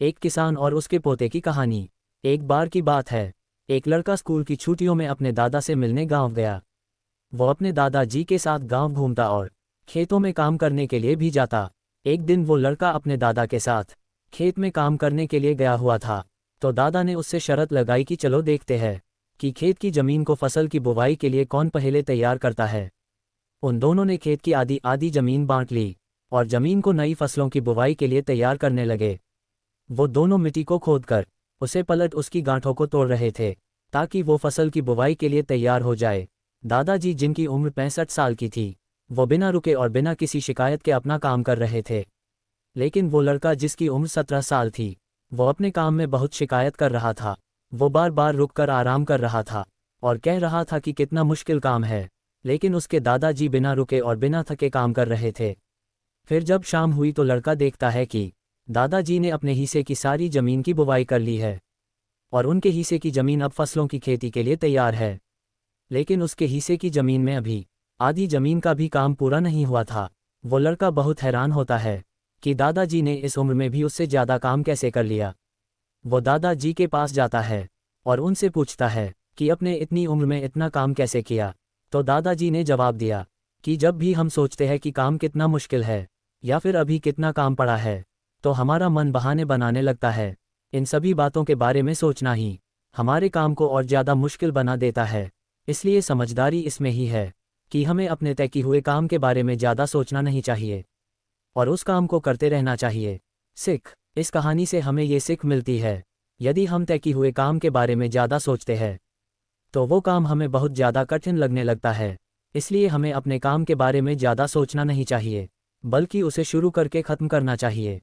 एक किसान और उसके पोते की कहानी। एक बार की बात है, एक लड़का स्कूल की छुट्टियों में अपने दादा से मिलने गांव गया। वो अपने दादाजी के साथ गांव घूमता और खेतों में काम करने के लिए भी जाता। एक दिन वो लड़का अपने दादा के साथ खेत में काम करने के लिए गया हुआ था, तो दादा ने उससे शर्त लगाई कि चलो देखते हैं कि खेत की जमीन को फसल की बुवाई के लिए कौन पहले तैयार करता है। उन दोनों ने खेत की आधी आधी जमीन बांट ली और जमीन को नई फसलों की बुवाई के लिए तैयार करने लगे। वो दोनों मिट्टी को खोदकर उसे पलट उसकी गांठों को तोड़ रहे थे ताकि वो फसल की बुवाई के लिए तैयार हो जाए। दादाजी, जिनकी उम्र 65 साल की थी, वो बिना रुके और बिना किसी शिकायत के अपना काम कर रहे थे। लेकिन वो लड़का, जिसकी उम्र 17 साल थी, वो अपने काम में बहुत शिकायत कर रहा था। वो बार बार रुककर आराम कर रहा था और कह रहा था कि कितना मुश्किल काम है। लेकिन उसके दादाजी बिना रुके और बिना थके काम कर रहे थे। फिर जब शाम हुई तो लड़का देखता है कि दादाजी ने अपने हिस्से की सारी जमीन की बुवाई कर ली है और उनके हिस्से की जमीन अब फसलों की खेती के लिए तैयार है। लेकिन उसके हिस्से की जमीन में अभी आधी जमीन का भी काम पूरा नहीं हुआ था। वो लड़का बहुत हैरान होता है कि दादाजी ने इस उम्र में भी उससे ज़्यादा काम कैसे कर लिया। वो दादाजी के पास जाता है और उनसे पूछता है कि अपने इतनी उम्र में इतना काम कैसे किया। तो दादाजी ने जवाब दिया कि जब भी हम सोचते हैं कि काम कितना मुश्किल है या फिर अभी कितना काम पड़ा है, तो हमारा मन बहाने बनाने लगता है। इन सभी बातों के बारे में सोचना ही हमारे काम को और ज़्यादा मुश्किल बना देता है। इसलिए समझदारी इसमें ही है कि हमें अपने तय किए हुए काम के बारे में ज़्यादा सोचना नहीं चाहिए और उस काम को करते रहना चाहिए। सिख। इस कहानी से हमें ये सीख मिलती है, यदि हम तय किए हुए काम के बारे में ज़्यादा सोचते हैं तो वो काम हमें बहुत ज़्यादा कठिन लगने लगता है। इसलिए हमें अपने काम के बारे में ज़्यादा सोचना नहीं चाहिए, बल्कि उसे शुरू करके ख़त्म करना चाहिए।